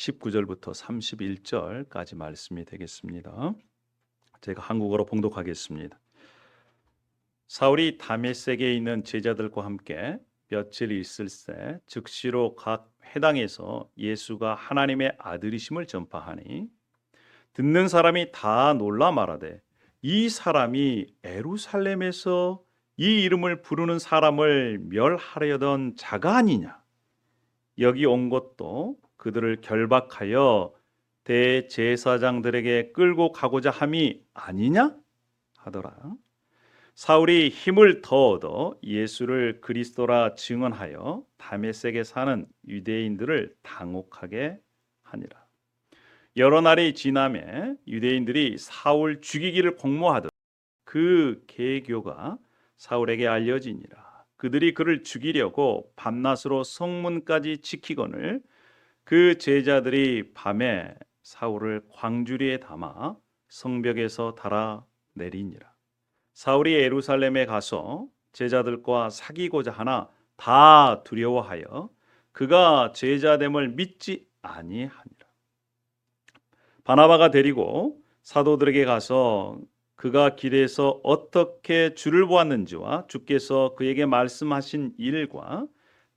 19절부터 31절까지 말씀이 되겠습니다. 제가 한국어로 봉독하겠습니다. 사울이 다메섹에 있는 제자들과 함께 며칠 있을새 즉시로 각 회당에서 예수가 하나님의 아들이심을 전파하니 듣는 사람이 다 놀라 말하되 이 사람이 예루살렘에서 이 이름을 부르는 사람을 멸하려던 자가 아니냐. 여기 온 것도 그들을 결박하여 대제사장들에게 끌고 가고자 함이 아니냐 하더라. 사울이 힘을 더 얻어 예수를 그리스도라 증언하여 다메섹에 사는 유대인들을 당혹하게 하니라. 여러 날이 지나매 유대인들이 사울 죽이기를 공모하던 그 계교가 사울에게 알려지니라. 그들이 그를 죽이려고 밤낮으로 성문까지 지키거늘 그 제자들이 밤에 사울을 광주리에 담아 성벽에서 달아 내리니라. 사울이 예루살렘에 가서 제자들과 사귀고자 하나 다 두려워하여 그가 제자됨을 믿지 아니하니라. 바나바가 데리고 사도들에게 가서 그가 길에서 어떻게 주를 보았는지와 주께서 그에게 말씀하신 일과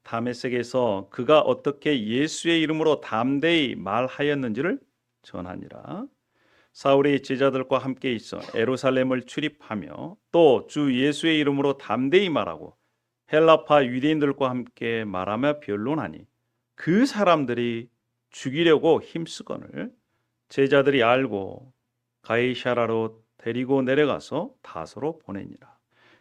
다메섹에서 그가 어떻게 예수의 이름으로 담대히 말하였는지를 전하니라. 사울이 제자들과 함께 있어 예루살렘을 출입하며 또 주 예수의 이름으로 담대히 말하고 헬라파 유대인들과 함께 말하며 변론하니 그 사람들이 죽이려고 힘쓰거늘 제자들이 알고 가이사라로 데리고 내려가서 다소로 보내니라.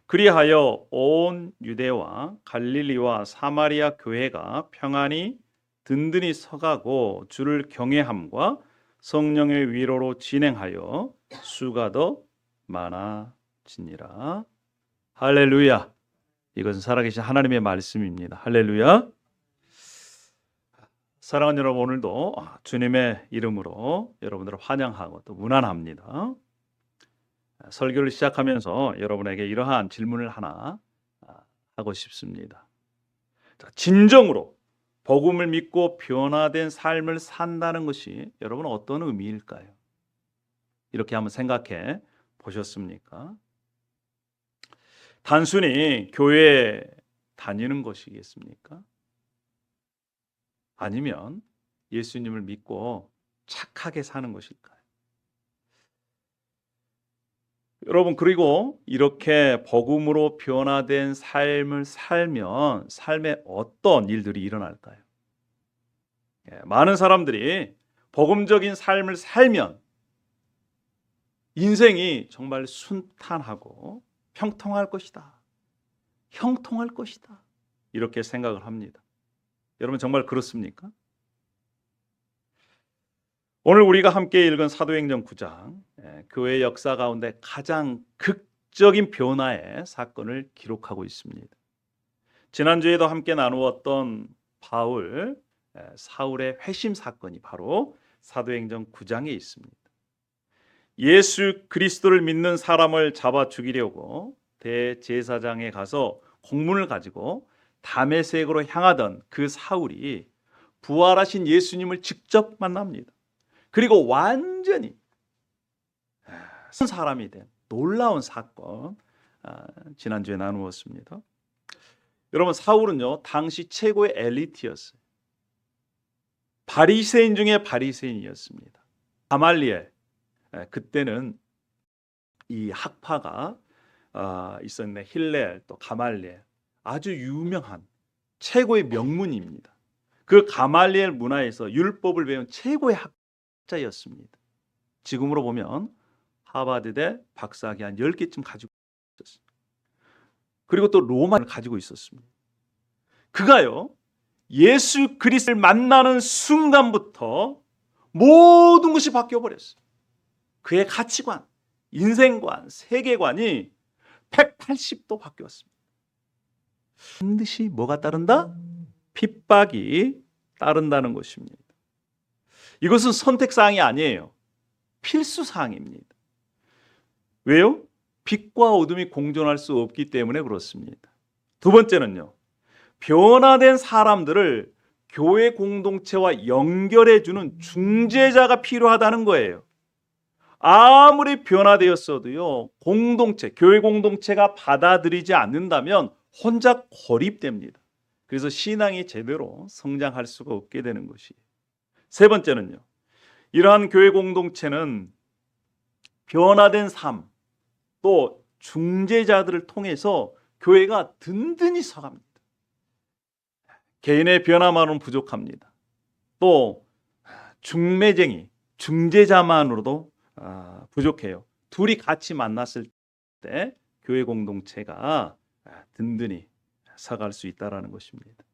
그리하여 온 유대와 갈릴리와 사마리아 교회가 평안히 든든히 서가고 주를 경외함과 성령의 위로로 진행하여 수가 더 많아지니라. 할렐루야. 이것은 살아계신 하나님의 말씀입니다. 할렐루야. 사랑하는 여러분, 오늘도 주님의 이름으로 여러분들을 환영하고 또 문안합니다. 설교를 시작하면서 여러분에게 이러한 질문을 하나 하고 싶습니다. 진정으로 복음을 믿고 변화된 삶을 산다는 것이 여러분 어떤 의미일까요? 이렇게 한번 생각해 보셨습니까? 단순히 교회에 다니는 것이겠습니까? 아니면 예수님을 믿고 착하게 사는 것일까요? 여러분, 그리고 이렇게 복음으로 변화된 삶을 살면 삶에 어떤 일들이 일어날까요? 많은 사람들이 복음적인 삶을 살면 인생이 정말 순탄하고 평통할 것이다. 형통할 것이다. 이렇게 생각을 합니다. 여러분 정말 그렇습니까? 오늘 우리가 함께 읽은 사도행전 9장, 교회 역사 가운데 가장 극적인 변화의 사건을 기록하고 있습니다. 지난주에도 함께 나누었던 바울, 사울의 회심 사건이 바로 사도행전 9장에 있습니다. 예수 그리스도를 믿는 사람을 잡아 죽이려고 대제사장에 가서 공문을 가지고 다메섹으로 향하던 그 사울이 부활하신 예수님을 직접 만납니다. 그리고 완전히 선 사람이 된 놀라운 사건, 지난주에 나누었습니다. 여러분, 사울은요 당시 최고의 엘리트였어요. 바리새인 중에 바리새인이었습니다. 가말리엘, 그때는 이 학파가 있었는데 힐렐 또 가말리엘, 아주 유명한 최고의 명문입니다. 그 가말리엘 문화에서 율법을 배운 최고의 학자였습니다. 지금으로 보면 하버드대 박사학위 한 10개쯤 가지고 있었어요. 그리고 또 로마를 가지고 있었습니다. 그가요 예수 그리스도를 만나는 순간부터 모든 것이 바뀌어버렸어요. 그의 가치관, 인생관, 세계관이 180도 바뀌었습니다. 반드시 뭐가 따른다? 핍박이 따른다는 것입니다. 이것은 선택사항이 아니에요. 필수사항입니다. 왜요? 빛과 어둠이 공존할 수 없기 때문에 그렇습니다. 두 번째는요, 변화된 사람들을 교회 공동체와 연결해주는 중재자가 필요하다는 거예요. 아무리 변화되었어도요, 교회 공동체가 받아들이지 않는다면 혼자 고립됩니다. 그래서 신앙이 제대로 성장할 수가 없게 되는 것이에요. 세 번째는요, 이러한 교회 공동체는 변화된 삶, 또 중재자들을 통해서 교회가 든든히 서갑니다. 개인의 변화만으로는 부족합니다. 또 중매쟁이, 중재자만으로도 부족해요. 둘이 같이 만났을 때 교회 공동체가 든든히 서갈 수 있다는 것입니다.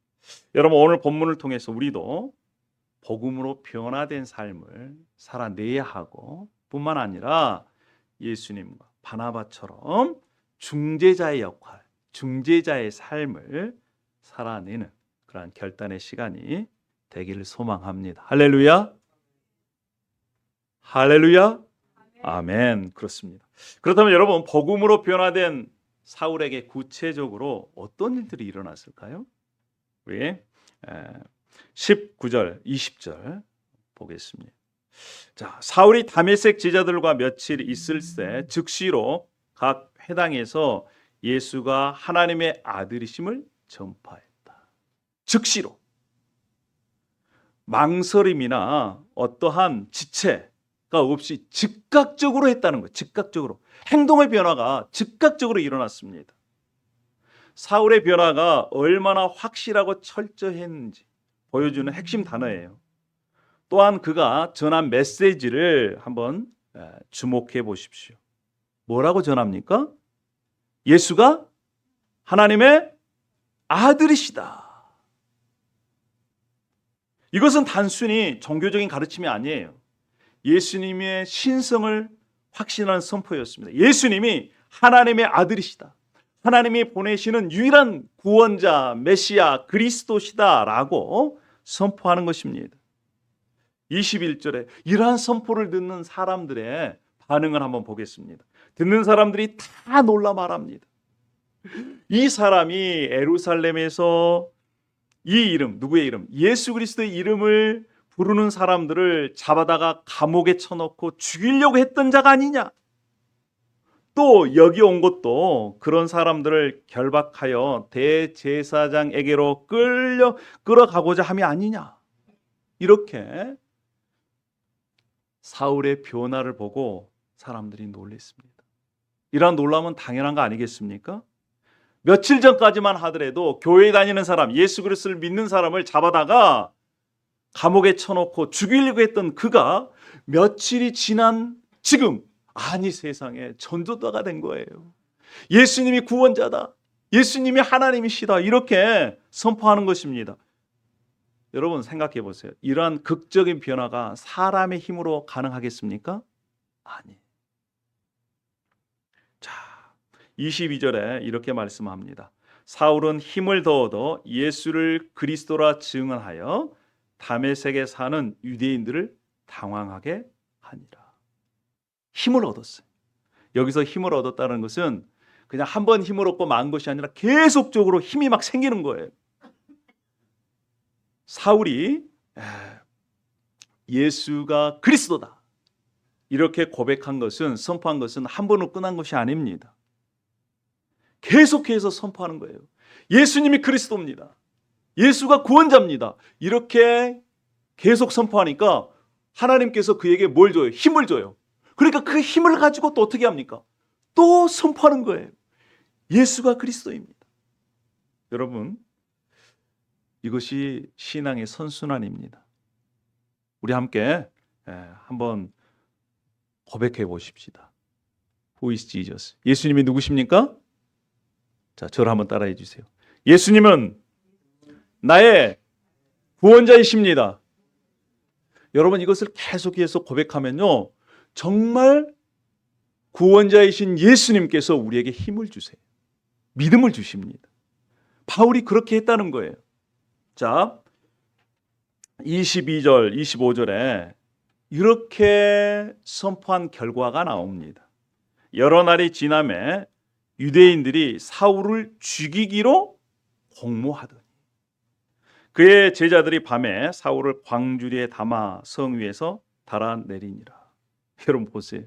여러분, 오늘 본문을 통해서 우리도 복음으로 변화된 삶을 살아내야 하고, 뿐만 아니라 예수님과 바나바처럼 중재자의 역할, 중재자의 삶을 살아내는 그러한 결단의 시간이 되기를 소망합니다. 할렐루야. 할렐루야. 아멘. 그렇습니다. 그렇다면 여러분, 복음으로 변화된 사울에게 구체적으로 어떤 일들이 일어났을까요? 우리 19절, 20절 보겠습니다. 자, 사울이 다메섹 제자들과 며칠 있을 때 즉시로 각 회당에서 예수가 하나님의 아들이심을 전파했다. 즉시로. 망설임이나 어떠한 지체가 없이 즉각적으로 했다는 거예요. 즉각적으로. 행동의 변화가 즉각적으로 일어났습니다. 사울의 변화가 얼마나 확실하고 철저했는지 보여주는 핵심 단어예요. 또한 그가 전한 메시지를 한번 주목해 보십시오. 뭐라고 전합니까? 예수가 하나님의 아들이시다. 이것은 단순히 종교적인 가르침이 아니에요. 예수님의 신성을 확신하는 선포였습니다. 예수님이 하나님의 아들이시다. 하나님이 보내시는 유일한 구원자, 메시아, 그리스도시다라고 선포하는 것입니다. 21절에 이러한 선포를 듣는 사람들의 반응을 한번 보겠습니다. 듣는 사람들이 다 놀라 말합니다. 이 사람이 예루살렘에서 이 이름, 누구의 이름? 예수 그리스도의 이름을 부르는 사람들을 잡아다가 감옥에 쳐넣고 죽이려고 했던 자가 아니냐? 또 여기 온 것도 그런 사람들을 결박하여 대제사장에게로 끌어가고자 함이 아니냐? 이렇게 사울의 변화를 보고 사람들이 놀랐습니다. 이러한 놀람은 당연한 거 아니겠습니까? 며칠 전까지만 하더라도 교회에 다니는 사람, 예수 그리스도를 믿는 사람을 잡아다가 감옥에 쳐놓고 죽이려고 했던 그가 며칠이 지난 지금, 아니 세상에 전도자가 된 거예요. 예수님이 구원자다. 예수님이 하나님이시다. 이렇게 선포하는 것입니다. 여러분 생각해 보세요. 이러한 극적인 변화가 사람의 힘으로 가능하겠습니까? 아니. 자, 22절에 이렇게 말씀합니다. 사울은 힘을 더 얻어 예수를 그리스도라 증언하여 다메섹에 사는 유대인들을 당황하게 하니라. 힘을 얻었어요. 여기서 힘을 얻었다는 것은 그냥 한 번 힘을 얻고 만 것이 아니라 계속적으로 힘이 막 생기는 거예요. 사울이 예수가 그리스도다 이렇게 고백한 것은, 선포한 것은 한 번으로 끝난 것이 아닙니다. 계속해서 선포하는 거예요. 예수님이 그리스도입니다. 예수가 구원자입니다. 이렇게 계속 선포하니까 하나님께서 그에게 뭘 줘요? 힘을 줘요. 그러니까 그 힘을 가지고 또 어떻게 합니까? 또 선포하는 거예요. 예수가 그리스도입니다. 여러분, 이것이 신앙의 선순환입니다. 우리 함께 한번 고백해 보십시다. Who is Jesus? 예수님이 누구십니까? 자, 저를 한번 따라해 주세요. 예수님은 나의 구원자이십니다. 여러분, 이것을 계속해서 고백하면요, 정말 구원자이신 예수님께서 우리에게 힘을 주세요. 믿음을 주십니다. 바울이 그렇게 했다는 거예요. 자, 22절, 25절에 이렇게 선포한 결과가 나옵니다. 여러 날이 지남에 유대인들이 사울을 죽이기로 공모하더니, 그의 제자들이 밤에 사울을 광주리에 담아 성 위에서 달아내리니라. 여러분 보세요.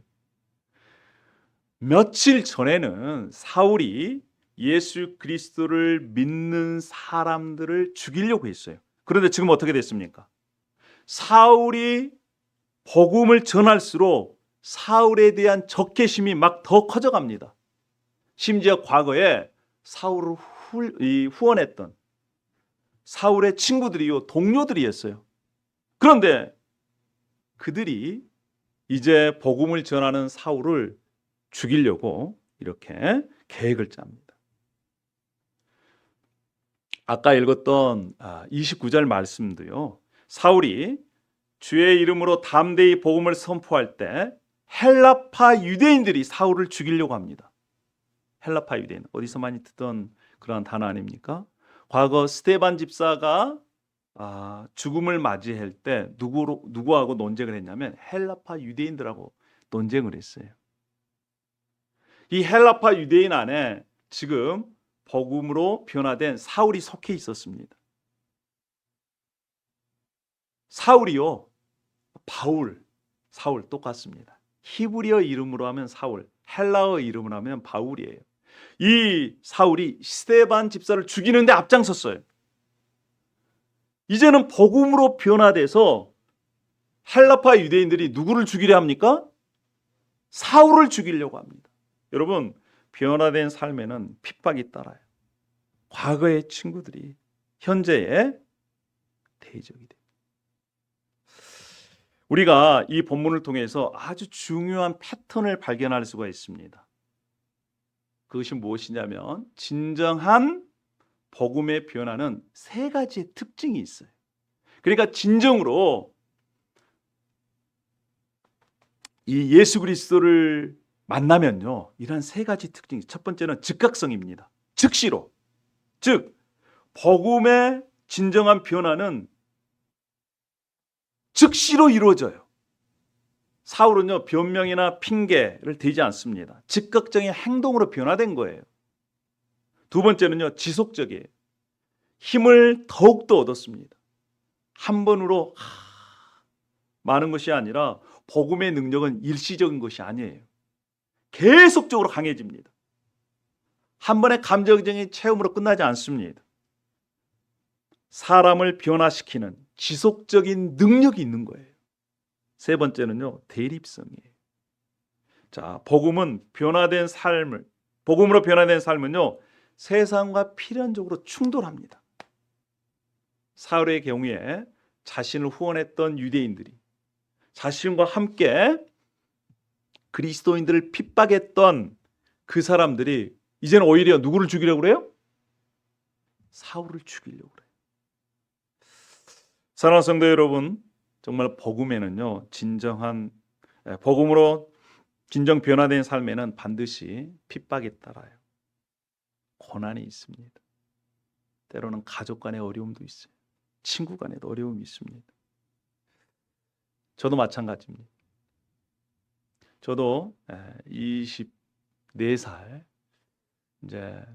며칠 전에는 사울이 예수 그리스도를 믿는 사람들을 죽이려고 했어요. 그런데 지금 어떻게 됐습니까? 사울이 복음을 전할수록 사울에 대한 적개심이 막 더 커져갑니다. 심지어 과거에 사울을 후원했던 사울의 친구들이요, 동료들이었어요. 그런데 그들이 이제 복음을 전하는 사울을 죽이려고 이렇게 계획을 짭니다. 아까 읽었던 29절 말씀도요, 사울이 주의 이름으로 담대히 복음을 선포할 때 헬라파 유대인들이 사울을 죽이려고 합니다. 헬라파 유대인, 어디서 많이 듣던 그런 단어 아닙니까? 과거 스데반 집사가 죽음을 맞이할 때 누구하고 논쟁을 했냐면 헬라파 유대인들하고 논쟁을 했어요. 이 헬라파 유대인 안에 지금 복음으로 변화된 사울이 속해 있었습니다. 사울이요, 사울 똑같습니다. 히브리어 이름으로 하면 사울, 헬라어 이름으로 하면 바울이에요. 이 사울이 스데반 집사를 죽이는데 앞장섰어요. 이제는 복음으로 변화돼서 헬라파 유대인들이 누구를 죽이려 합니까? 사울을 죽이려고 합니다. 여러분, 변화된 삶에는 핍박이 따라요. 과거의 친구들이 현재의 대적이 됩니다. 우리가 이 본문을 통해서 아주 중요한 패턴을 발견할 수가 있습니다. 그것이 무엇이냐면 진정한 복음의 변화는 세 가지의 특징이 있어요. 그러니까 진정으로 이 예수 그리스도를 만나면요, 이런 세 가지 특징이, 첫 번째는 즉각성입니다. 즉시로, 즉 복음의 진정한 변화는 즉시로 이루어져요. 사울은요, 변명이나 핑계를 대지 않습니다. 즉각적인 행동으로 변화된 거예요. 두 번째는요, 지속적이에요. 힘을 더욱더 얻었습니다. 한 번으로 많은 것이 아니라 복음의 능력은 일시적인 것이 아니에요. 계속적으로 강해집니다. 한 번의 감정적인 체험으로 끝나지 않습니다. 사람을 변화시키는 지속적인 능력이 있는 거예요. 세 번째는요, 대립성이에요. 자, 복음으로 변화된 삶은요, 세상과 필연적으로 충돌합니다. 사울의 경우에 자신을 후원했던 유대인들이 자신과 함께 그리스도인들을 핍박했던 그 사람들이 이제는 오히려 누구를 죽이려고 그래요? 사울을 죽이려고 그래요. 사랑하는 성도 여러분, 정말 복음에는요, 복음으로 진정 변화된 삶에는 반드시 핍박이 따라요. 고난이 있습니다. 때로는 가족 간의 어려움도 있어요. 친구 간에도 어려움이 있습니다. 저도 마찬가지입니다. 저도 24살 이제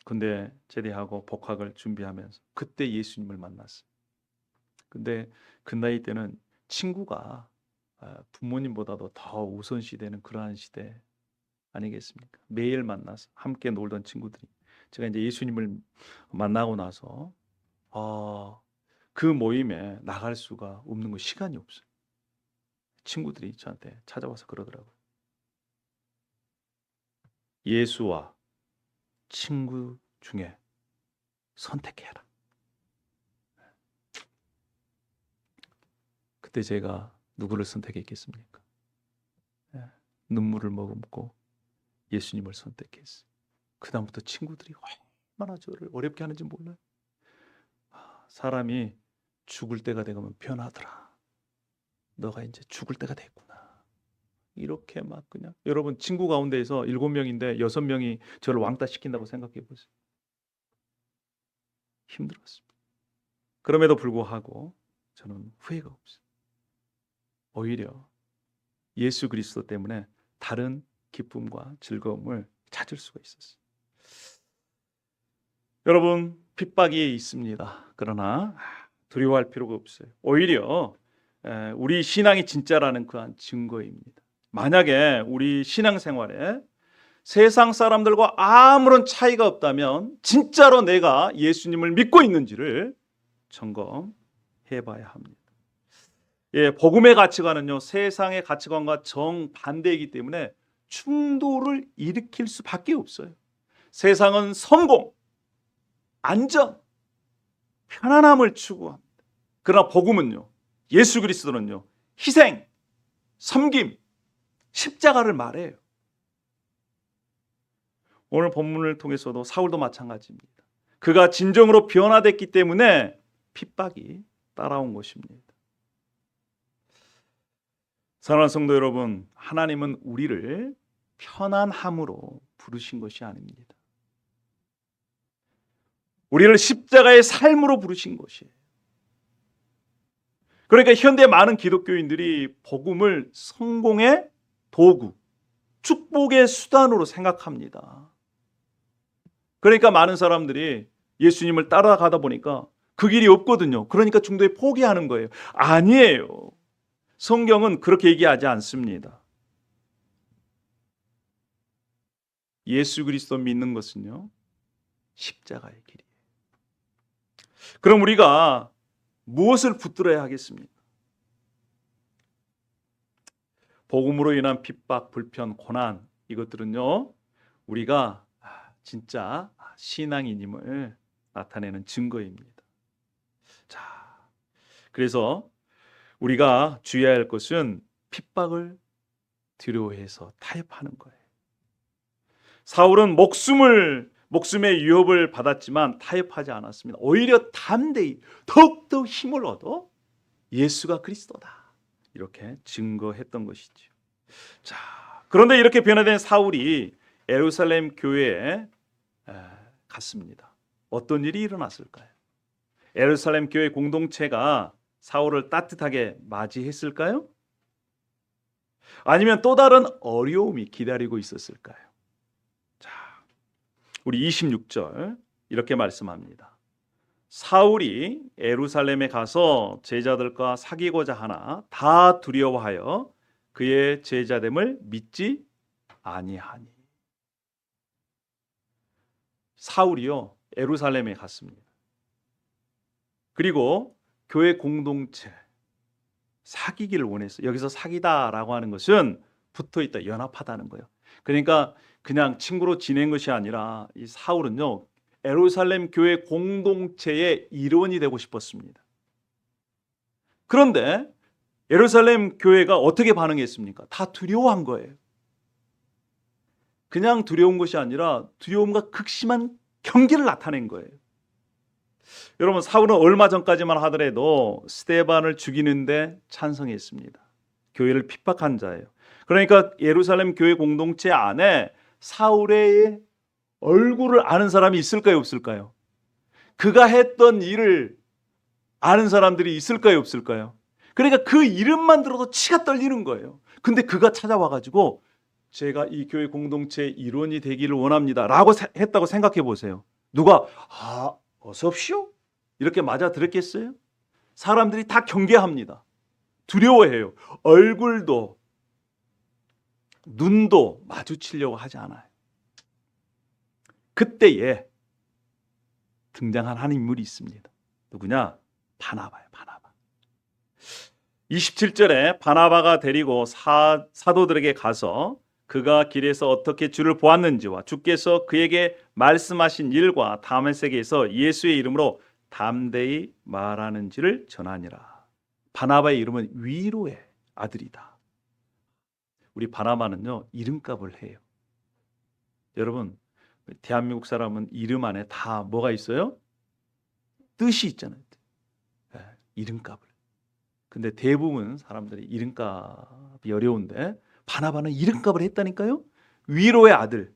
군대 제대하고 복학을 준비하면서 그때 예수님을 만났어요. 근데 그 나이 때는 친구가 부모님보다도 더 우선시되는 그러한 시대 아니겠습니까? 매일 만나서 함께 놀던 친구들이, 제가 이제 예수님을 만나고 나서 그 모임에 나갈 수가 없는 거, 시간이 없어요. 친구들이 저한테 찾아와서 그러더라고요. 예수와 친구 중에 선택해라. 그때 제가 누구를 선택했겠습니까? 눈물을 머금고 예수님을 선택했어요. 그 다음부터 친구들이 얼마나 저를 어렵게 하는지 몰라요. 사람이 죽을 때가 되면 변하더라. 너가 이제 죽을 때가 됐구나. 이렇게 막 그냥, 여러분 친구 가운데에서 7명인데 6명이 저를 왕따 시킨다고 생각해 보세요. 힘들었습니다. 그럼에도 불구하고 저는 후회가 없어요. 오히려 예수 그리스도 때문에 다른 기쁨과 즐거움을 찾을 수가 있었어요. 여러분, 핍박이 있습니다. 그러나 두려워할 필요가 없어요. 오히려 우리 신앙이 진짜라는 그한 증거입니다. 만약에 우리 신앙생활에 세상 사람들과 아무런 차이가 없다면 진짜로 내가 예수님을 믿고 있는지를 점검해 봐야 합니다. 예, 복음의 가치관은요, 세상의 가치관과 정반대이기 때문에 충돌을 일으킬 수밖에 없어요. 세상은 성공, 안전, 편안함을 추구합니다. 그러나 복음은요, 예수 그리스도는요, 희생, 섬김, 십자가를 말해요. 오늘 본문을 통해서도 사울도 마찬가지입니다. 그가 진정으로 변화됐기 때문에 핍박이 따라온 것입니다. 사랑하는 성도 여러분, 하나님은 우리를 편안함으로 부르신 것이 아닙니다. 우리를 십자가의 삶으로 부르신 것이에요. 그러니까 현대 많은 기독교인들이 복음을 성공의 도구, 축복의 수단으로 생각합니다. 그러니까 많은 사람들이 예수님을 따라가다 보니까 그 길이 없거든요. 그러니까 중도에 포기하는 거예요. 아니에요. 성경은 그렇게 얘기하지 않습니다. 예수 그리스도 믿는 것은요, 십자가의 길이에요. 그럼 우리가 무엇을 붙들어야 하겠습니까? 복음으로 인한 핍박, 불편, 고난, 이것들은요, 우리가 진짜 신앙인임을 나타내는 증거입니다. 자, 그래서 우리가 주의해야 할 것은 핍박을 두려워해서 타협하는 거예요. 사울은 목숨의 위협을 받았지만 타협하지 않았습니다. 오히려 담대히 더욱더 힘을 얻어 예수가 그리스도다, 이렇게 증거했던 것이죠. 자, 그런데 이렇게 변화된 사울이 예루살렘 교회에 갔습니다. 어떤 일이 일어났을까요? 예루살렘 교회 공동체가 사울을 따뜻하게 맞이했을까요? 아니면 또 다른 어려움이 기다리고 있었을까요? 자, 우리 26절 이렇게 말씀합니다. 사울이 예루살렘에 가서 제자들과 사귀고자 하나 다 두려워하여 그의 제자됨을 믿지 아니하니. 사울이요, 예루살렘에 갔습니다. 그리고 교회 공동체 사귀기를 원했어요. 여기서 사귀다라고 하는 것은 붙어있다, 연합하다는 거예요. 그러니까 그냥 친구로 지낸 것이 아니라 이 사울은요, 예루살렘 교회 공동체의 일원이 되고 싶었습니다. 그런데 예루살렘 교회가 어떻게 반응했습니까? 다 두려워한 거예요. 그냥 두려운 것이 아니라 두려움과 극심한 경계를 나타낸 거예요. 여러분, 사울은 얼마 전까지만 하더라도 스데반을 죽이는데 찬성했습니다. 교회를 핍박한 자예요. 그러니까 예루살렘 교회 공동체 안에 사울의 얼굴을 아는 사람이 있을까요, 없을까요? 그가 했던 일을 아는 사람들이 있을까요, 없을까요? 그러니까 그 이름만 들어도 치가 떨리는 거예요. 근데 그가 찾아와가지고 제가 이 교회 공동체의 일원이 되기를 원합니다 라고 했다고 생각해 보세요. 누가 어서 오십시오? 이렇게 맞아 들었겠어요? 사람들이 다 경계합니다. 두려워해요. 얼굴도 눈도 마주치려고 하지 않아요. 그때에 등장한 한 인물이 있습니다. 누구냐? 바나바예요. 바나바. 27절에 바나바가 데리고 사도들에게 가서 그가 길에서 어떻게 주를 보았는지와 주께서 그에게 말씀하신 일과 다메섹에서 예수의 이름으로 담대히 말하는지를 전하니라. 바나바의 이름은 위로의 아들이다. 우리 바나바는요, 이름값을 해요. 여러분, 대한민국 사람은 이름 안에 다 뭐가 있어요? 뜻이 있잖아요. 이름값을. 근데 대부분 사람들이 이름값이 어려운데 바나바는 이름값을 했다니까요. 위로의 아들.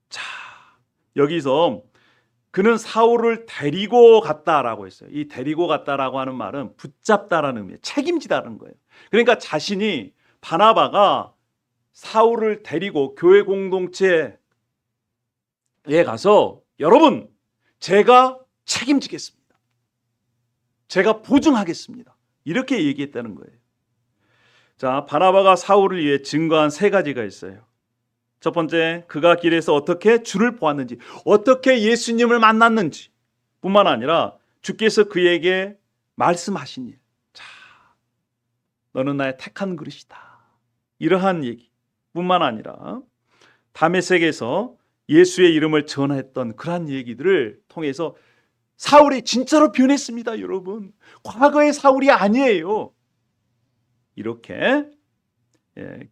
자, 여기서 그는 사울을 데리고 갔다라고 했어요. 이 데리고 갔다라고 하는 말은 붙잡다라는 의미예요. 책임지다라는 거예요. 그러니까 자신이, 바나바가 사울을 데리고 교회 공동체에 가서 여러분, 제가 책임지겠습니다. 제가 보증하겠습니다. 이렇게 얘기했다는 거예요. 자, 바나바가 사울을 위해 증거한 세 가지가 있어요. 첫 번째, 그가 길에서 어떻게 주를 보았는지, 어떻게 예수님을 만났는지 뿐만 아니라 주께서 그에게 말씀하신 일. 자, 너는 나의 택한 그릇이다. 이러한 얘기 뿐만 아니라 다메섹에서 예수의 이름을 전했던 그러한 얘기들을 통해서 사울이 진짜로 변했습니다, 여러분. 과거의 사울이 아니에요. 이렇게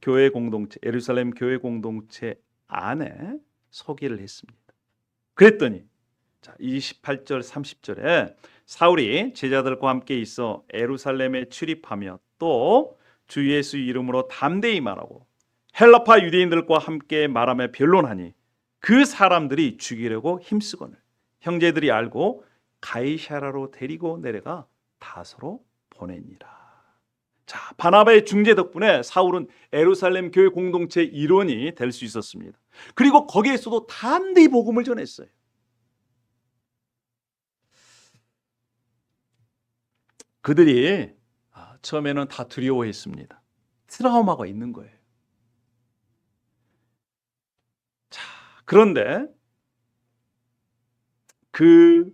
교회 공동체, 예루살렘 교회 공동체 안에 소개를 했습니다. 그랬더니 자, 28절 30절에 사울이 제자들과 함께 있어 예루살렘에 출입하며 또 주 예수 이름으로 담대히 말하고 헬라파 유대인들과 함께 말하며 변론하니 그 사람들이 죽이려고 힘쓰거늘 형제들이 알고 가이사라로 데리고 내려가 다소로 보내니라. 자, 바나바의 중재 덕분에 사울은 예루살렘 교회 공동체 일원이 될 수 있었습니다. 그리고 거기에서도 담대히 복음을 전했어요. 그들이 처음에는 다 두려워했습니다. 트라우마가 있는 거예요. 자, 그런데 그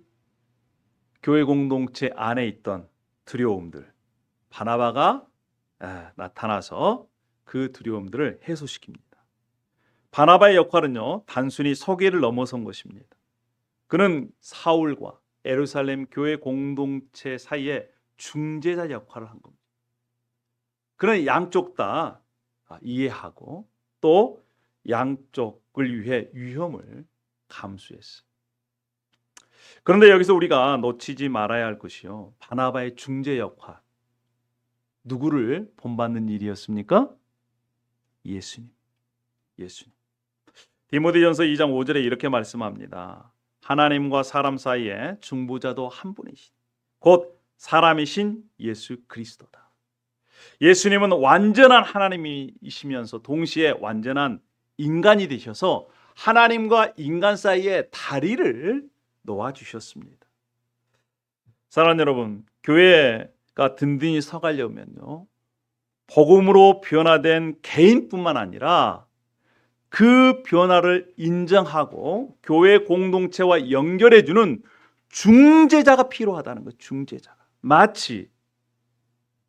교회 공동체 안에 있던 두려움들, 바나바가 나타나서 그 두려움들을 해소시킵니다. 바나바의 역할은요, 단순히 소개를 넘어선 것입니다. 그는 사울과 예루살렘 교회 공동체 사이에 중재자 역할을 한 겁니다. 그는 양쪽 다 이해하고 또 양쪽을 위해 위험을 감수했어요. 그런데 여기서 우리가 놓치지 말아야 할 것이요, 바나바의 중재 역할. 누구를 본받는 일이었습니까? 예수님. 디모데전서 2장 5절에 이렇게 말씀합니다. 하나님과 사람 사이에 중보자도 한 분이신 곧 사람이신 예수 그리스도다. 예수님은 완전한 하나님이시면서 동시에 완전한 인간이 되셔서 하나님과 인간 사이에 다리를 놓아주셨습니다. 사랑하는 여러분, 교회가 든든히 서가려면요, 복음으로 변화된 개인뿐만 아니라 그 변화를 인정하고 교회 공동체와 연결해주는 중재자가 필요하다는 거예요. 중재자가. 마치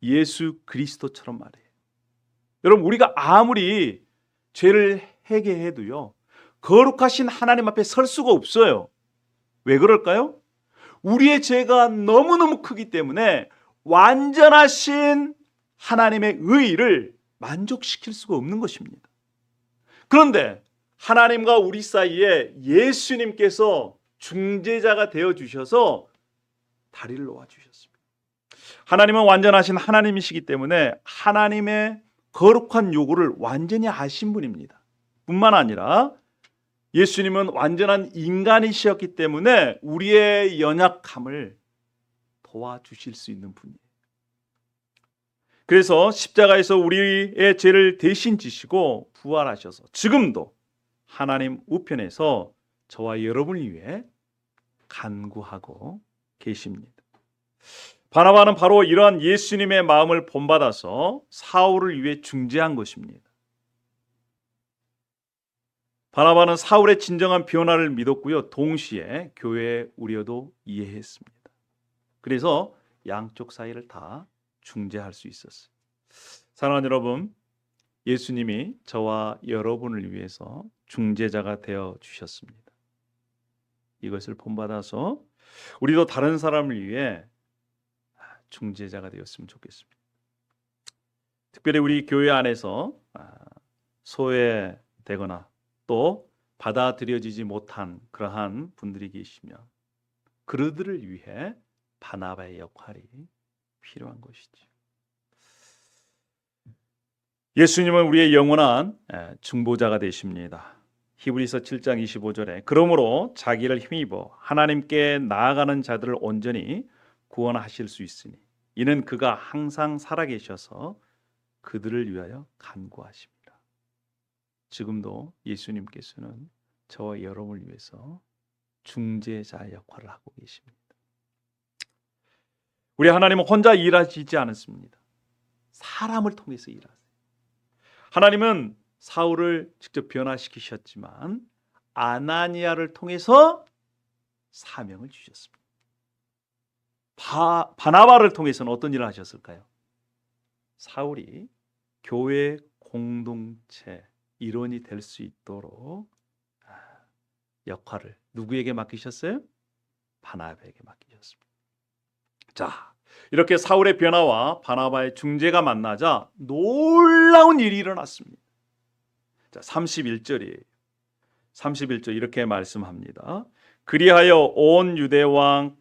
예수 그리스도처럼 말이에요. 여러분, 우리가 아무리 죄를 회개해도요, 거룩하신 하나님 앞에 설 수가 없어요. 왜 그럴까요? 우리의 죄가 너무너무 크기 때문에 완전하신 하나님의 의의를 만족시킬 수가 없는 것입니다. 그런데 하나님과 우리 사이에 예수님께서 중재자가 되어 주셔서 다리를 놓아 주셨습니다. 하나님은 완전하신 하나님이시기 때문에 하나님의 거룩한 요구를 완전히 아신 분입니다. 뿐만 아니라 예수님은 완전한 인간이셨기 때문에 우리의 연약함을 도와주실 수 있는 분이에요. 그래서 십자가에서 우리의 죄를 대신 지시고 부활하셔서 지금도 하나님 우편에서 저와 여러분을 위해 간구하고 계십니다. 바나바는 바로 이러한 예수님의 마음을 본받아서 사울을 위해 중재한 것입니다. 바나바는 사울의 진정한 변화를 믿었고요, 동시에 교회의 우려도 이해했습니다. 그래서 양쪽 사이를 다 중재할 수 있었어요. 사랑하는 여러분, 예수님이 저와 여러분을 위해서 중재자가 되어 주셨습니다. 이것을 본받아서 우리도 다른 사람을 위해 중재자가 되었으면 좋겠습니다. 특별히 우리 교회 안에서 소외되거나 또 받아들여지지 못한 그러한 분들이 계시면 그들을 위해 바나바의 역할이 필요한 것이죠. 예수님은 우리의 영원한 중보자가 되십니다. 히브리서 7장 25절에 그러므로 자기를 힘입어 하나님께 나아가는 자들을 온전히 구원하실 수 있으니 이는 그가 항상 살아계셔서 그들을 위하여 간구하십니다. 지금도 예수님께서는 저와 여러분을 위해서 중재자 역할을 하고 계십니다. 우리 하나님은 혼자 일하시지 않습니다. 사람을 통해서 일하세요. 하나님은 사울을 직접 변화시키셨지만 아나니아를 통해서 사명을 주셨습니다. 바나바를 통해서는 어떤 일을 하셨을까요? 사울이 교회 공동체 일원이 될 수 있도록 역할을 누구에게 맡기셨어요? 바나바에게 맡기셨습니다. 자, 이렇게 사울의 변화와 바나바의 중재가 만나자 놀라운 일이 일어났습니다. 자, 31절이에요. 31절 이렇게 말씀합니다. 그리하여 온 유대와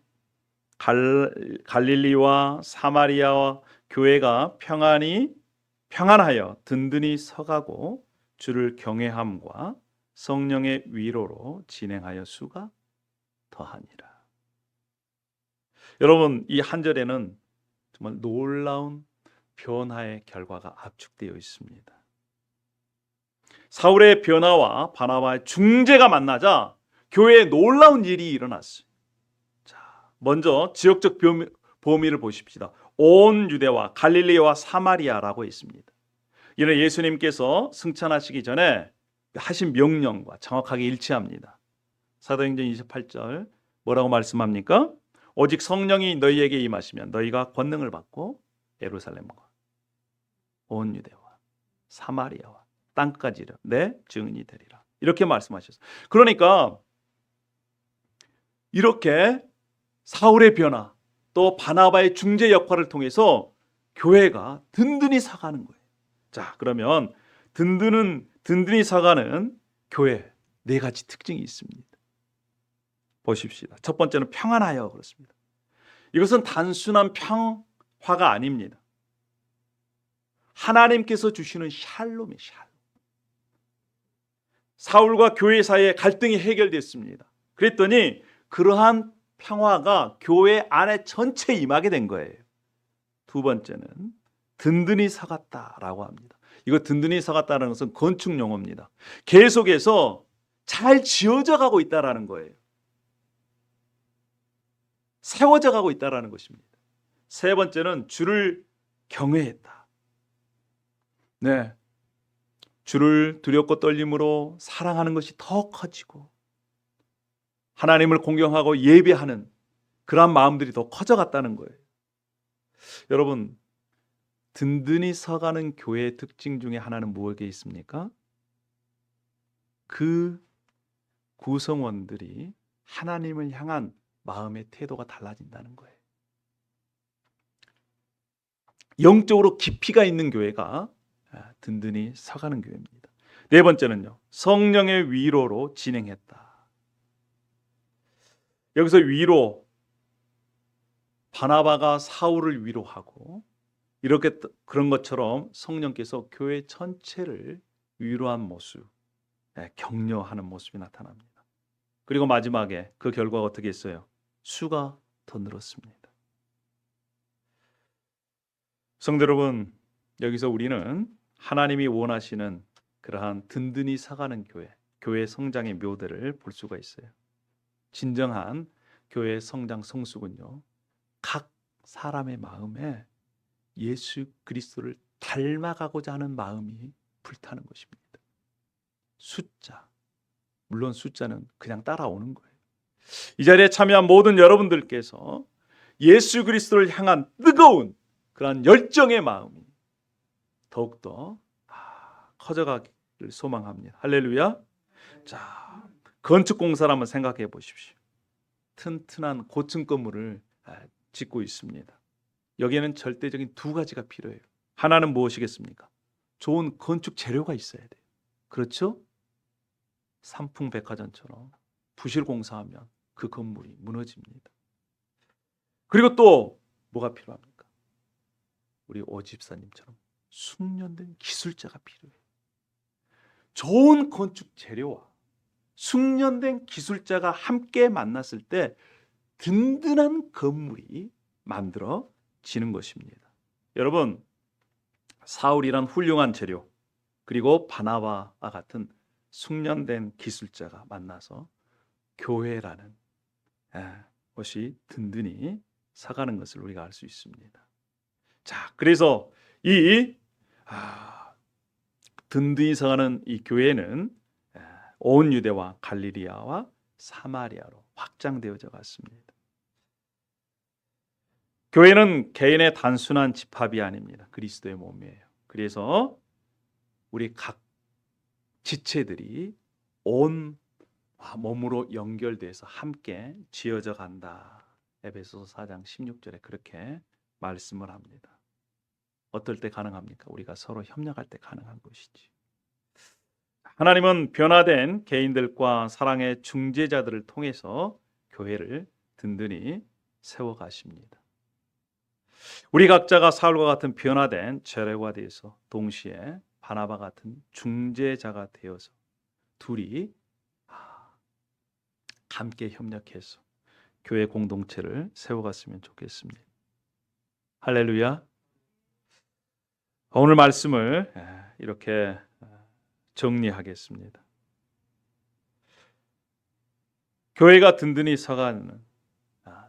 갈릴리와 사마리아와 교회가 평안하여 든든히 서가고 주를 경외함과 성령의 위로로 진행하여 수가 더하니라. 여러분, 이 한 절에는 정말 놀라운 변화의 결과가 압축되어 있습니다. 사울의 변화와 바나바의 중재가 만나자 교회에 놀라운 일이 일어났어요. 자, 먼저 지역적 범위를 보십시다. 온 유대와 갈릴리와 사마리아라고 있습니다. 이는 예수님께서 승천하시기 전에 하신 명령과 정확하게 일치합니다. 사도행전 28절 뭐라고 말씀합니까? 오직 성령이 너희에게 임하시면 너희가 권능을 받고 예루살렘과 온 유대와 사마리아와 땅까지 내 증인이 되리라. 이렇게 말씀하셨어요. 그러니까 이렇게 사울의 변화 또 바나바의 중재 역할을 통해서 교회가 든든히 서가는 거예요. 자, 그러면 든든히 서가는 교회 네 가지 특징이 있습니다. 보십시다. 첫 번째는 평안하여 그렇습니다. 이것은 단순한 평화가 아닙니다. 하나님께서 주시는 샬롬이에요. 샬롬. 사울과 교회 사이에 갈등이 해결됐습니다. 그랬더니 그러한 평화가 교회 안에 전체에 임하게 된 거예요. 두 번째는 든든히 서갔다라고 합니다. 이거 든든히 서갔다는 것은 건축 용어입니다. 계속해서 잘 지어져 가고 있다라는 거예요. 세워져 가고 있다라는 것입니다. 세 번째는 주를 경외했다. 네, 주를 두렵고 떨림으로 사랑하는 것이 더 커지고 하나님을 공경하고 예배하는 그러한 마음들이 더 커져갔다는 거예요. 여러분, 든든히 서가는 교회의 특징 중에 하나는 무엇에 있습니까? 그 구성원들이 하나님을 향한 마음의 태도가 달라진다는 거예요. 영적으로 깊이가 있는 교회가 든든히 서가는 교회입니다. 네 번째는요, 성령의 위로로 진행했다. 여기서 위로, 바나바가 사울을 위로하고 이렇게 그런 것처럼 성령께서 교회 전체를 위로한 모습, 격려하는 모습이 나타납니다. 그리고 마지막에 그 결과가 어떻게 했어요? 수가 더 늘었습니다. 성도 여러분, 여기서 우리는 하나님이 원하시는 그러한 든든히 서가는 교회 성장의 묘대를 볼 수가 있어요. 진정한 교회 성장 성숙은요, 각 사람의 마음에 예수 그리스도를 닮아가고자 하는 마음이 불타는 것입니다. 숫자, 물론 숫자는 그냥 따라오는 거예요. 이 자리에 참여한 모든 여러분들께서 예수 그리스도를 향한 뜨거운 그런 열정의 마음이 더욱더 커져가기를 소망합니다. 할렐루야. 자, 건축공사를 한번 생각해 보십시오. 튼튼한 고층 건물을 짓고 있습니다. 여기에는 절대적인 두 가지가 필요해요. 하나는 무엇이겠습니까? 좋은 건축 재료가 있어야 돼요. 그렇죠? 삼풍백화점처럼 부실 공사하면 그 건물이 무너집니다. 그리고 또 뭐가 필요합니까? 우리 오 집사님처럼 숙련된 기술자가 필요해요. 좋은 건축 재료와 숙련된 기술자가 함께 만났을 때 든든한 건물이 만들어지는 것입니다. 여러분, 사울이란 훌륭한 재료, 그리고 바나바와 같은 숙련된 기술자가 만나서 교회라는 것이 든든히 서가는 것을 우리가 알 수 있습니다. 자, 그래서 이 든든히 서가는 이 교회는 온 유대와 갈릴리아와 사마리아로 확장되어져 갔습니다. 교회는 개인의 단순한 집합이 아닙니다. 그리스도의 몸이에요. 그래서 우리 각 지체들이 온 몸으로 연결돼서 함께 지어져 간다. 에베소서 4장 16절에 그렇게 말씀을 합니다. 어떨 때 가능합니까? 우리가 서로 협력할 때 가능한 것이지. 하나님은 변화된 개인들과 사랑의 중재자들을 통해서 교회를 든든히 세워가십니다. 우리 각자가 사울과 같은 변화된 제례가 되어서 동시에 바나바 같은 중재자가 되어서 둘이 함께 협력해서 교회 공동체를 세워갔으면 좋겠습니다. 할렐루야. 오늘 말씀을 이렇게 정리하겠습니다. 교회가 든든히 서가는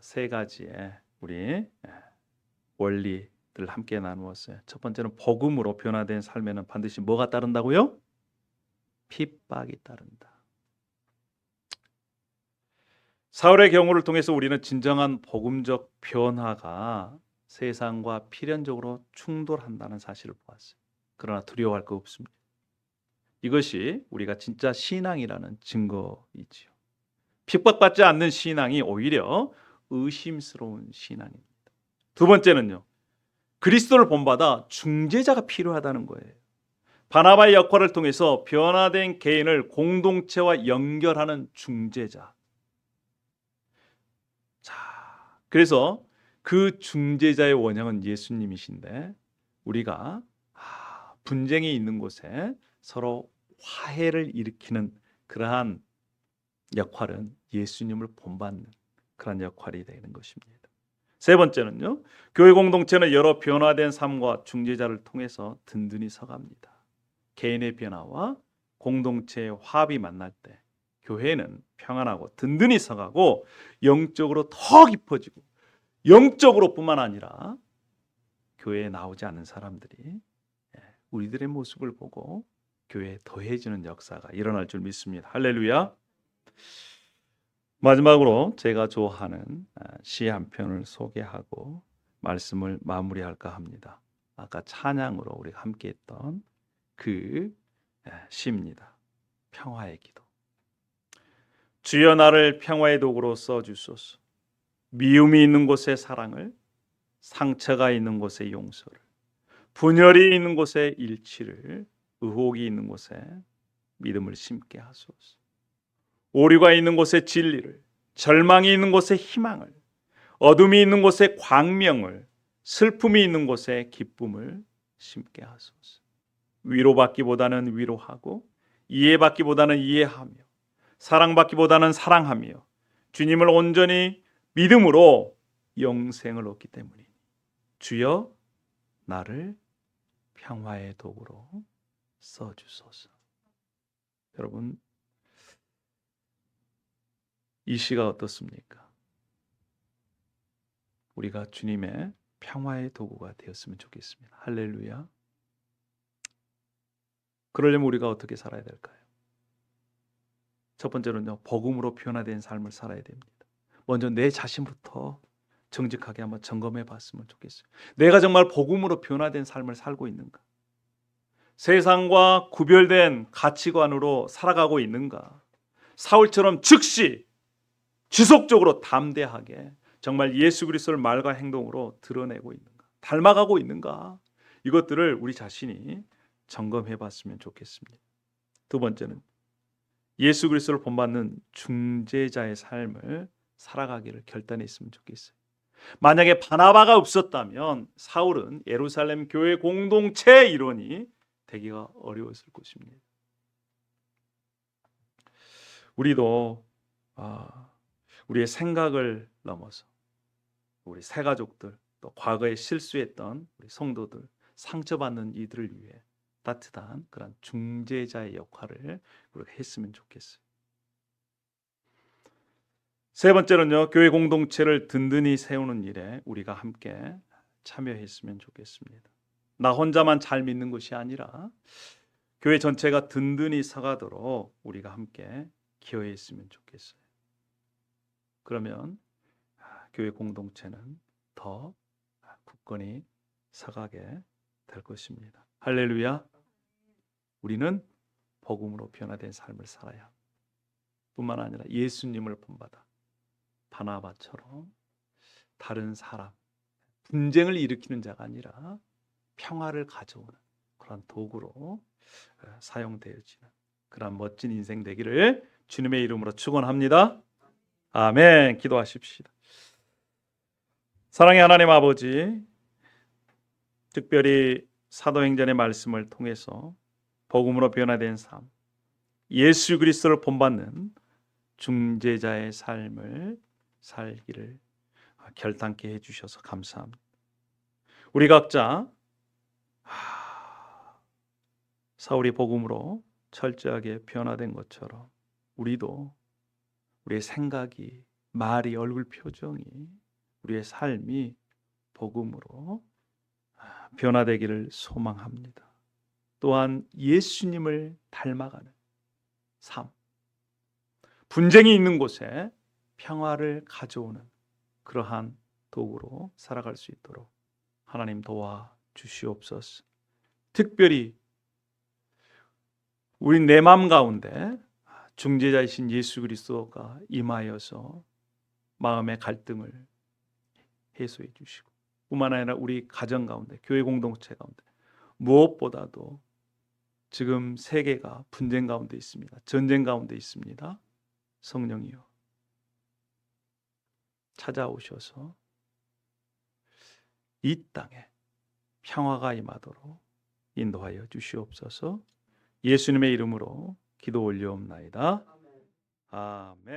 세 가지의 우리 원리들 함께 나누었어요. 첫 번째는 복음으로 변화된 삶에는 반드시 뭐가 따른다고요? 핍박이 따른다. 사울의 경우를 통해서 우리는 진정한 복음적 변화가 세상과 필연적으로 충돌한다는 사실을 보았어요. 그러나 두려워할 거 없습니다. 이것이 우리가 진짜 신앙이라는 증거이지요. 핍박받지 않는 신앙이 오히려 의심스러운 신앙입니다. 두 번째는요, 그리스도를 본받아 중재자가 필요하다는 거예요. 바나바의 역할을 통해서 변화된 개인을 공동체와 연결하는 중재자. 자, 그래서 그 중재자의 원형은 예수님이신데 우리가 분쟁이 있는 곳에 서로 화해를 일으키는 그러한 역할은 예수님을 본받는 그런 역할이 되는 것입니다. 세 번째는요, 교회 공동체는 여러 변화된 삶과 중재자를 통해서 든든히 서갑니다. 개인의 변화와 공동체의 화합이 만날 때 교회는 평안하고 든든히 서가고 영적으로 더 깊어지고 영적으로뿐만 아니라 교회에 나오지 않는 사람들이 우리들의 모습을 보고 교회에 더해지는 역사가 일어날 줄 믿습니다. 할렐루야. 마지막으로 제가 좋아하는 시 한 편을 소개하고 말씀을 마무리할까 합니다. 아까 찬양으로 우리가 함께 했던 그 시입니다. 평화의 기도. 주여 나를 평화의 도구로 써주소서. 미움이 있는 곳에 사랑을, 상처가 있는 곳에 용서를, 분열이 있는 곳에 일치를, 의혹이 있는 곳에 믿음을 심게 하소서. 오류가 있는 곳에 진리를, 절망이 있는 곳에 희망을, 어둠이 있는 곳에 광명을, 슬픔이 있는 곳에 기쁨을 심게 하소서. 위로받기보다는 위로하고 이해받기보다는 이해하며 사랑받기보다는 사랑하며 주님을 온전히 믿음으로 영생을 얻기 때문이니 주여 나를 평화의 도구로 써주소서. 여러분, 이 시가 어떻습니까? 우리가 주님의 평화의 도구가 되었으면 좋겠습니다. 할렐루야. 그러려면 우리가 어떻게 살아야 될까요? 첫 번째로는요, 복음으로 변화된 삶을 살아야 됩니다. 먼저 내 자신부터 정직하게 한번 점검해 봤으면 좋겠어요. 내가 정말 복음으로 변화된 삶을 살고 있는가? 세상과 구별된 가치관으로 살아가고 있는가? 사울처럼 즉시 지속적으로 담대하게 정말 예수 그리스도를 말과 행동으로 드러내고 있는가? 닮아가고 있는가? 이것들을 우리 자신이 점검해 봤으면 좋겠습니다. 두 번째는 예수 그리스도를 본받는 중재자의 삶을 살아가기를 결단했으면 좋겠어요. 만약에 바나바가 없었다면 사울은 예루살렘 교회 공동체의 일원이 되기가 어려웠을 것입니다. 우리도 우리의 생각을 넘어서 우리 새가족들 또 과거에 실수했던 우리 성도들 상처받는 이들을 위해 따뜻한 그런 중재자의 역할을 우리가 했으면 좋겠어요. 세 번째는요, 교회 공동체를 든든히 세우는 일에 우리가 함께 참여했으면 좋겠습니다. 나 혼자만 잘 믿는 것이 아니라 교회 전체가 든든히 서가도록 우리가 함께 기여했으면 좋겠어요. 그러면 교회 공동체는 더 굳건히 서가게 될 것입니다. 할렐루야. 우리는 복음으로 변화된 삶을 살아야 합니다. 뿐만 아니라 예수님을 본받아 바나바처럼 다른 사람, 분쟁을 일으키는 자가 아니라 평화를 가져오는 그런 도구로 사용되어지는 그런 멋진 인생 되기를 주님의 이름으로 축원합니다. 아멘. 기도하십시다. 사랑의 하나님 아버지, 특별히 사도행전의 말씀을 통해서 복음으로 변화된 삶, 예수 그리스도를 본받는 중재자의 삶을 살기를 결단케 해주셔서 감사합니다. 우리 각자 사울이 복음으로 철저하게 변화된 것처럼 우리도 우리의 생각이, 말이, 얼굴 표정이, 우리의 삶이 복음으로 변화되기를 소망합니다. 또한 예수님을 닮아가는 삶, 분쟁이 있는 곳에 평화를 가져오는 그러한 도구로 살아갈 수 있도록 하나님 도와주시옵소서. 특별히 우리 내 마음 가운데 중재자이신 예수 그리스도가 임하여서 마음의 갈등을 해소해 주시고, 뿐만 아니라 우리 가정 가운데, 교회 공동체 가운데 무엇보다도 지금 세계가 분쟁 가운데 있습니다. 전쟁 가운데 있습니다. 성령이여 찾아오셔서 이 땅에 평화가 임하도록 인도하여 주시옵소서. 예수님의 이름으로 기도 올려옵나이다. 아멘.